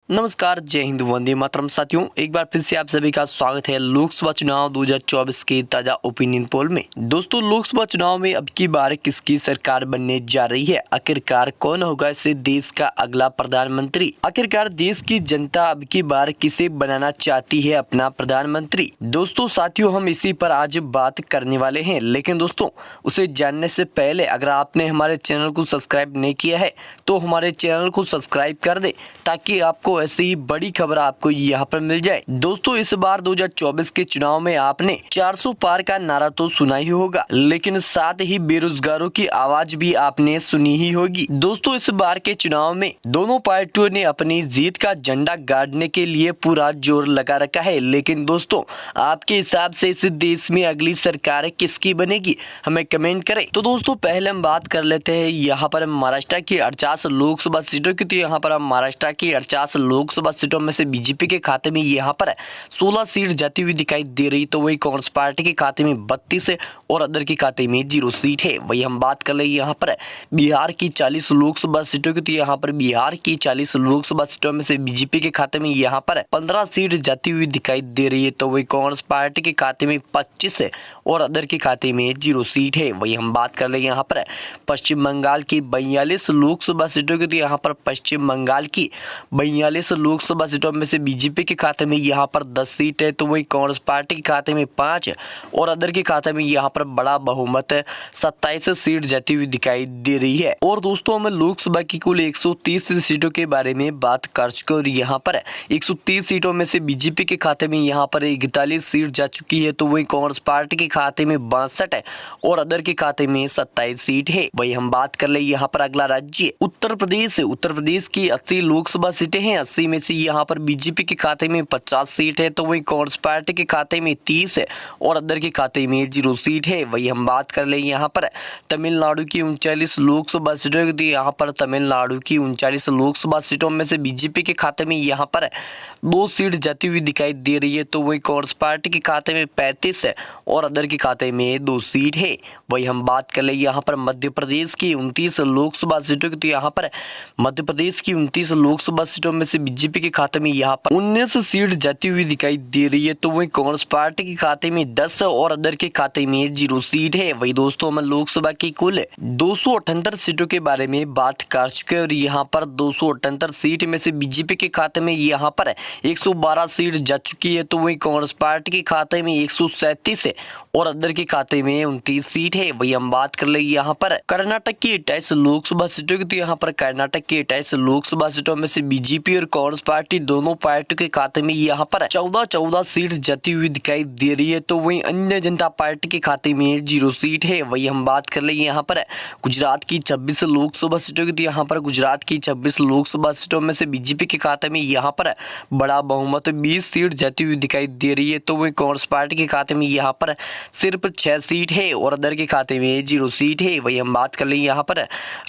नमस्कार, जय हिंद, वंदे मातरम। साथियों, एक बार फिर से आप सभी का स्वागत है लोकसभा चुनाव 2024 के ताजा ओपिनियन पोल में। दोस्तों, लोकसभा चुनाव में अब की बार किसकी सरकार बनने जा रही है? आखिरकार कौन होगा इस देश का अगला प्रधानमंत्री? आखिरकार देश की जनता अब की बार किसे बनाना चाहती है अपना प्रधानमंत्री? दोस्तों साथियों, हम इसी पर आज बात करने वाले हैं, लेकिन दोस्तों उसे जानने से पहले अगर आपने हमारे चैनल को सब्सक्राइब नहीं किया है तो हमारे चैनल को सब्सक्राइब कर दे, ताकि आपको ऐसी ही बड़ी खबर आपको यहाँ पर मिल जाए। दोस्तों, इस बार 2024 के चुनाव में आपने 400 पार का नारा तो सुना ही होगा, लेकिन साथ ही बेरोजगारों की आवाज भी आपने सुनी ही होगी। दोस्तों, इस बार के चुनाव में दोनों पार्टियों ने अपनी जीत का झंडा गाड़ने के लिए पूरा जोर लगा रखा है, लेकिन दोस्तों आपके हिसाब से इस देश में अगली सरकार किसकी बनेगी? हमें कमेंट करें। तो दोस्तों, पहले हम बात कर लेते हैं यहाँ पर महाराष्ट्र की 48 लोकसभा सीटों की। तो यहाँ पर महाराष्ट्र की 48 लोकसभा सीटों में से बीजेपी के खाते में यहाँ पर 16 सीट जाती हुई दिखाई दे रही, तो वही कांग्रेस पार्टी के खाते में 32 है और अदर के खाते में 0 सीट है। वही हम बात कर ले यहाँ पर बिहार की 40 लोकसभा सीटों की। तो यहाँ पर बिहार की 40 लोकसभा सीटों में से बीजेपी के खाते में यहाँ पर 15 सीट जाती हुई दिखाई दे रही है, तो वही कांग्रेस पार्टी के खाते में 25 है और अदर के खाते में 0 सीट है। वही हम बात कर ले यहाँ पर पश्चिम बंगाल की 42 लोकसभा सीटों की। तो यहाँ पर पश्चिम बंगाल की 42 लोकसभा सीटों में से बीजेपी के खाते में यहाँ पर 10 सीट है, तो वही कांग्रेस पार्टी के खाते में 5 और अदर के खाते में यहाँ पर बड़ा बहुमत 27 सीट जाती हुई दिखाई दे रही है। और दोस्तों, हम लोकसभा की कुल 130 सीटों के बारे में बात कर चुके और यहाँ पर 130 सीटों में से बीजेपी के खाते में यहाँ पर 41 सीट जा चुकी है, तो वही कांग्रेस पार्टी के खाते में 62 है और अदर के खाते में 27 सीट है। वही हम बात कर ले यहाँ पर अगला राज्य उत्तर प्रदेश है। उत्तर प्रदेश की 80 लोकसभा सीटें हैं, 80 में से यहाँ पर बीजेपी के खाते में 50 सीट है, तो वही कांग्रेस पार्टी के खाते में 30 है और अदर के खाते में 0 सीट है। वही हम बात कर ले यहाँ पर तमिलनाडु की 39 लोकसभा सीटों की। यहाँ पर तमिलनाडु की 39 लोकसभा सीटों में से बीजेपी के खाते में यहाँ पर 2 सीट जाती हुई दिखाई दे रही है, तो वही कांग्रेस पार्टी के खाते में 35 है और अदर के खाते में 2 सीट है। वही हम बात कर ले यहाँ पर मध्य प्रदेश की 29 लोकसभा सीटों की। तो यहाँ पर मध्य प्रदेश की 29 लोकसभा सीटों में से बीजेपी के खाते में यहाँ पर 19 सीट जाती हुई दिखाई दे रही है, तो वही कांग्रेस पार्टी के खाते में 10 और अदर के खाते में 0 सीट है। वही दोस्तों, हम लोकसभा की कुल 278 सीटों के बारे में बात कर चुके हैं और यहाँ पर 278 सीट में से बीजेपी के खाते में यहाँ पर 112 सीट जा चुकी है, तो वही कांग्रेस पार्टी के खाते में 137 है और अदर के खाते में 29 सीट है। वही हम बात कर ले यहाँ पर कर्नाटक की 28 लोकसभा सीटों की। तो यहाँ पर कर्नाटक की 28 लोकसभा सीटों में से बीजेपी और कांग्रेस पार्टी दोनों पार्टियों के खाते में यहाँ पर 14 सीट जाती हुई दिखाई दे रही है, तो वही अन्य जनता पार्टी के खाते में 0 सीट है। वही हम बात कर ले यहाँ पर गुजरात की 26 लोकसभा सीटों की। तो यहाँ पर गुजरात की 26 लोकसभा सीटों में से बीजेपी के खाते में यहाँ पर बड़ा बहुमत 20 सीट जाती हुई दिखाई दे रही है, तो वही कांग्रेस पार्टी के खाते में यहाँ पर सिर्फ 6 सीट है और अदर के खाते में 0 सीट है। वही हम बात कर ले यहाँ पर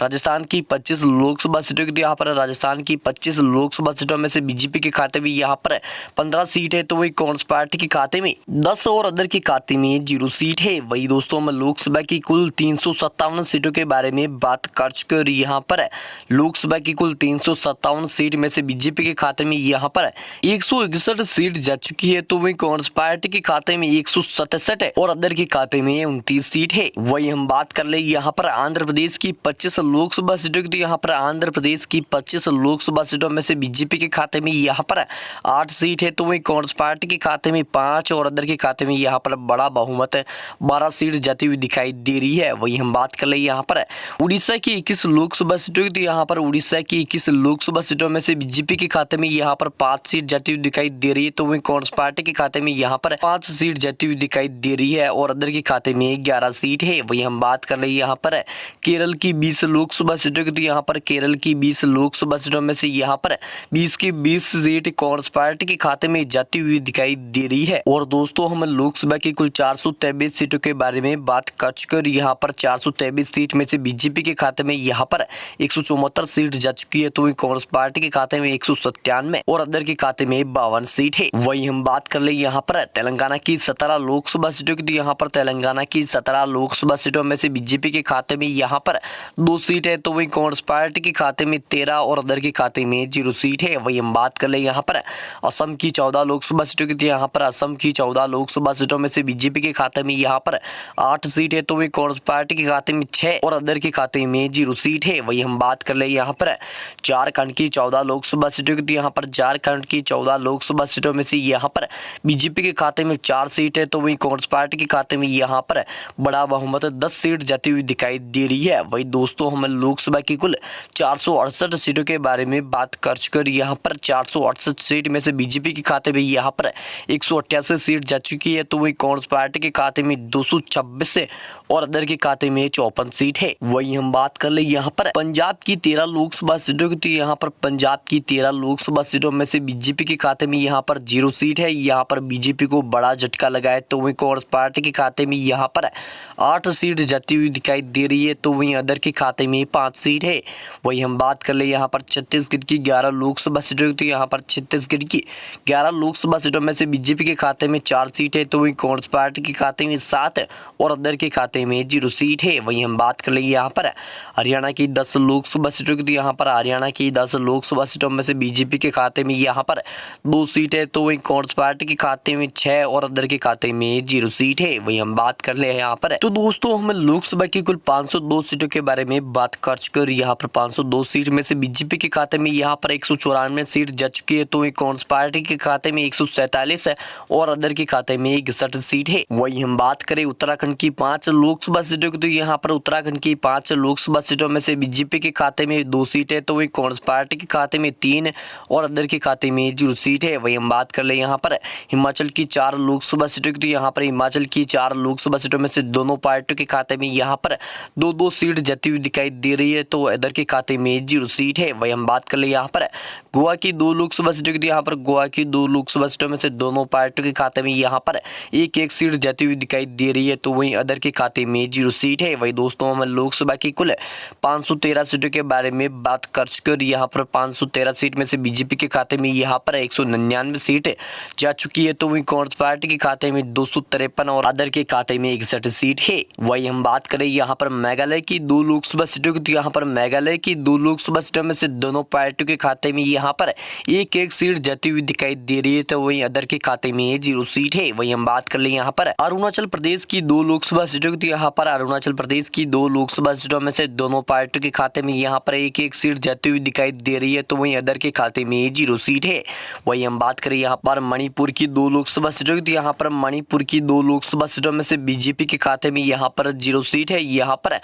राजस्थान की 25 लोकसभा सीटों की। यहाँ पर राजस्थान की 25 लोकसभा सीटों में से बीजेपी के खाते में यहाँ पर 15 सीट है, तो वही कांग्रेस पार्टी के खाते में 10 और अदर के खाते में 0 सीट है। वही दोस्तों, हम लोकसभा की कुल 357 सीटों के बारे में बात कर चुके और यहाँ पर लोकसभा की कुल 357 सीट में से बीजेपी के खाते में यहाँ पर 161 सीट जा चुकी है, तो वही कांग्रेस पार्टी के खाते में 167 है और अदर के खाते में 29 सीट है। वही हम बात कर ले यहाँ पर आंध्र प्रदेश की 25 लोकसभा सीटों की। तो यहाँ पर आंध्र प्रदेश की 25 लोकसभा सीटों में से बीजेपी के खाते में यहाँ पर 8 सीट है, तो वही कांग्रेस पार्टी के खाते में 5 और अदर के खाते में यहाँ पर बड़ा बहुमत 12 सीट जाती हुई दिखाई दे रही है। वही हम बात कर ले यहाँ पर उड़ीसा की 21 लोकसभा सीटों की। तो यहाँ पर उड़ीसा की 21 लोकसभा सीटों में से बीजेपी के खाते में यहाँ पर 5 सीट जाती हुई दिखाई दे रही है, तो वही कांग्रेस पार्टी के खाते में यहाँ पर 5 सीट जाती हुई दिखाई दे रही है और अदर के खाते में 11 सीट है। वही हम बात कर ले यहाँ पर केरल की 20 लोकसभा सीटों की। तो यहाँ पर केरल की 20 लोकसभा सीटों में से यहाँ पर 20 की 20 सीट कांग्रेस पार्टी के खाते में जाती हुई दिखाई दे रही है। और दोस्तों, हम लोकसभा की कुल 423 सीटों के बारे में बात कर चुके और यहाँ पर 423 सीट में से बीजेपी के खाते में यहाँ पर 174 सीट जा चुकी है, तो वही कांग्रेस पार्टी के खाते में 197 और अदर के खाते में 52 सीट है। वही हम बात कर ले यहाँ पर तेलंगाना की 17 लोकसभा सीटों की। तो यहाँ पर तेलंगाना की 17 लोकसभा सीटों में से बीजेपी के खाते में यहाँ पर 2 सीट है, तो वही कांग्रेस पार्टी के खाते में 13 और अदर के खाते में 0 सीट सीट है। वही हम बात कर ले यहाँ पर असम की 14 लोकसभा सीटों की, यहाँ पर असम की 14 लोकसभा सीटों में से बीजेपी के खाते में यहाँ पर 8 सीट है, तो वही कांग्रेस पार्टी के खाते में 6 और अदर के खाते में 0 सीट है। वही हम बात कर ले यहाँ पर झारखंड की 14 लोकसभा सीटों की, यहाँ पर झारखंड की 14 लोकसभा सीटों में से यहाँ पर बीजेपी के खाते में 4 सीट है, तो वही कांग्रेस पार्टी के खाते में यहाँ पर बड़ा बहुमत 10 सीट जाती हुई दिखाई दे रही है। वही दोस्तों हम लोकसभा की कुल 468 सीटों के बारे में बात कर चुके, यहाँ पर 468 सीट में से बीजेपी के खाते में यहाँ पर 188 सीट जा चुकी है, तो वही कांग्रेस पार्टी के खाते में 226 है और अदर के खाते में 54 सीट है। वही हम बात कर ले यहाँ पर पंजाब की 13 लोकसभा सीटों की, तो यहाँ पर पंजाब की 13 लोकसभा सीटों में से बीजेपी के खाते में यहाँ पर 0 सीट है। यहाँ पर बीजेपी को बड़ा झटका लगा है, तो वही कांग्रेस पार्टी के खाते में यहाँ पर 8 सीट जाती हुई दिखाई दे रही है, तो वही अदर के खाते में 5 सीट है। वही हम बात कर ले यहाँ पर छत्तीसगढ़ की 11 लोकसभा सीटों की, तो यहाँ पर छत्तीसगढ़ की 11 लोकसभा सीटों में से बीजेपी के खाते में 4 सीट है, तो वही कांग्रेस पार्टी के खाते में 7 और अदर के खाते में 0 सीट है। वही हम बात कर ले यहाँ पर हरियाणा की 10 लोकसभा सीटों की, तो यहाँ पर हरियाणा की 10 लोकसभा सीटों में से बीजेपी के खाते में यहाँ पर 2 सीट है, तो वही कांग्रेस पार्टी के खाते में 6 और अदर के खाते में 0 सीट है। वही हम बात कर ले यहाँ पर, तो दोस्तों हम लोकसभा की कुल 502 सीटों के बारे में बात कर चुके और यहाँ पर 502 सीट में से बीजेपी के खाते में यहाँ पर 194 सीट जा चुकी है, तो वही कांग्रेस पार्टी के खाते में 147 है और अदर के खाते में 61 सीट है। वही हम बात करें उत्तराखंड की 5 लोकसभा सीटों की, तो यहाँ पर उत्तराखंड की 5 लोकसभा सीटों में से बीजेपी के खाते में 2 सीट है, तो वही कांग्रेस पार्टी के खाते में 3 और अदर के खाते में 0 सीट है। वही हम बात कर ले यहाँ पर हिमाचल की 4 लोकसभा सीटों की, तो यहाँ पर हिमाचल की 4 लोकसभा सीटों में से दोनों पार्टियों के खाते में यहाँ पर 2-2 सीट जाती हुई दिखाई दे रही है, तो अदर के खाते में 0 सीट है। वही हम बात कर ले यहाँ पर गोवा की 2 लोकसभा सीटों की, तो यहाँ पर गोवा की 2 लोकसभा सीटों में से दोनों पार्टियों के खाते में यहाँ पर 1-1 सीट जाती हुई दिखाई दे रही है, तो वही अदर के खाते में 0 सीट है। वही दोस्तों हम लोकसभा की कुल 513 सीटों के बारे में बात कर चुके और यहाँ पर 513 सीट में से बीजेपी के खाते में यहाँ पर 199 सीट जा चुकी है, तो वही कांग्रेस पार्टी के खाते में 253 और अदर के खाते में 61 सीट है। वही हम बात करें यहाँ पर मेघालय की 2 लोकसभा सीटों की, तो यहाँ पर मेघालय की 2 लोकसभा सीटों में से दोनों पार्टियों के खाते में यहाँ पर 1-1 सीट जाती हुई दिखाई दे रही है, तो वही अदर के खाते में 0 सीट है। वही हम बात कर ले यहाँ पर अरुणाचल प्रदेश की 2 लोकसभा सीटों की, तो यहाँ पर अरुणाचल प्रदेश की 2 लोकसभा सीटों में से दोनों पार्टियों के खाते में यहाँ पर 1-1 सीट जाती हुई दिखाई दे रही है, तो वही अदर के खाते में 0 सीट है। वही हम बात करें यहाँ पर मणिपुर की 2 लोकसभा सीटों की, तो यहाँ पर मणिपुर की 2 लोकसभा सीटों में से बीजेपी के खाते में यहाँ पर 0 सीट है। यहाँ पर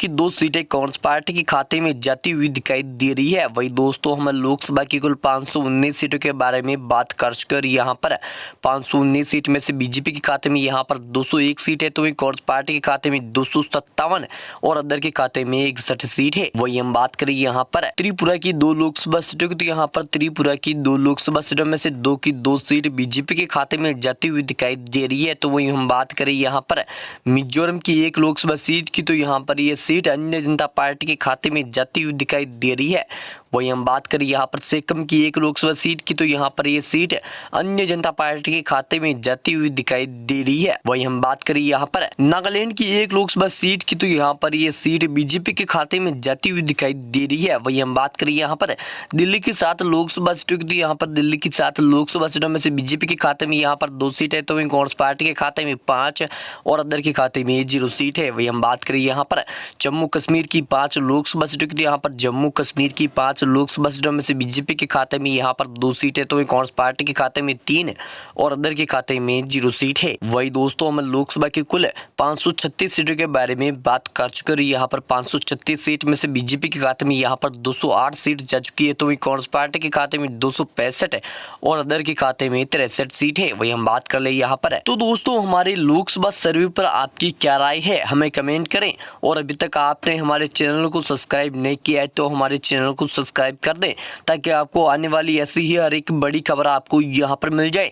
2 सीटें कांग्रेस पार्टी के खाते में जाती हुई दिखाई दे रही है। वही दोस्तों हम लोकसभा की कुल 519 सीटों के बारे में बात कर चुके, यहाँ पर 519 सीट में से बीजेपी के खाते में यहाँ पर 201 सीट है, तो वही कांग्रेस पार्टी के खाते में 257 और अदर के खाते में 61 सीट है। वही हम बात करें यहाँ पर त्रिपुरा की 2 लोकसभा सीटों की, तो यहाँ पर त्रिपुरा की 2 लोकसभा सीटों में से 2 की 2 सीट बीजेपी के खाते में जाती हुई दिखाई दे रही है, तो वही हम बात करें यहाँ पर मिजोरम की 1 लोकसभा सीट की, तो यहाँ पर यह सीट अन्य जनता पार्टी के खाते में जाती हुई दिखाई दे रही है। वही हम बात करें यहाँ पर सिक्किम की 1 लोकसभा सीट की, तो यहाँ पर यह सीट अन्य जनता पार्टी के खाते में जाती हुई दिखाई दे रही है। वही हम बात करें यहाँ पर नागालैंड की 1 लोकसभा सीट की, तो यहाँ पर यह सीट बीजेपी के खाते में जाती हुई दिखाई दे रही है। वही हम बात करें यहाँ पर दिल्ली की 7 लोकसभा सीटों की, तो यहाँ पर दिल्ली की 7 लोकसभा सीटों में से बीजेपी के खाते में यहाँ पर 2 सीट है, तो वही कांग्रेस पार्टी के खाते में 5 और अदर के खाते में 0 सीट है। वही हम बात करें यहाँ पर जम्मू कश्मीर की 5 लोकसभा सीटों की, तो यहाँ पर जम्मू कश्मीर की 5 लोकसभा सीटों में से बीजेपी के खाते में यहाँ पर 2 सीट है, तो वही कांग्रेस पार्टी के खाते में 3 और अदर के खाते में 0 सीट है। वही दोस्तों हम लोकसभा की कुल 536 सीटों के बारे में बात कर चुके और यहाँ पर 536 सीट में से बीजेपी के खाते में यहाँ पर 208 सीट जा चुकी है, तो वही कांग्रेस पार्टी के खाते में 265 और अदर के खाते में 63 सीट है। वही हम बात कर ले यहाँ पर, तो दोस्तों हमारे लोकसभा सर्वे पर आपकी क्या राय है हमें कमेंट करें, और अभी तक आपने हमारे चैनल को सब्सक्राइब नहीं किया है तो हमारे चैनल को सब्सक्राइब कर दें, ताकि आपको आने वाली ऐसी ही हर एक बड़ी खबर आपको यहाँ पर मिल जाए।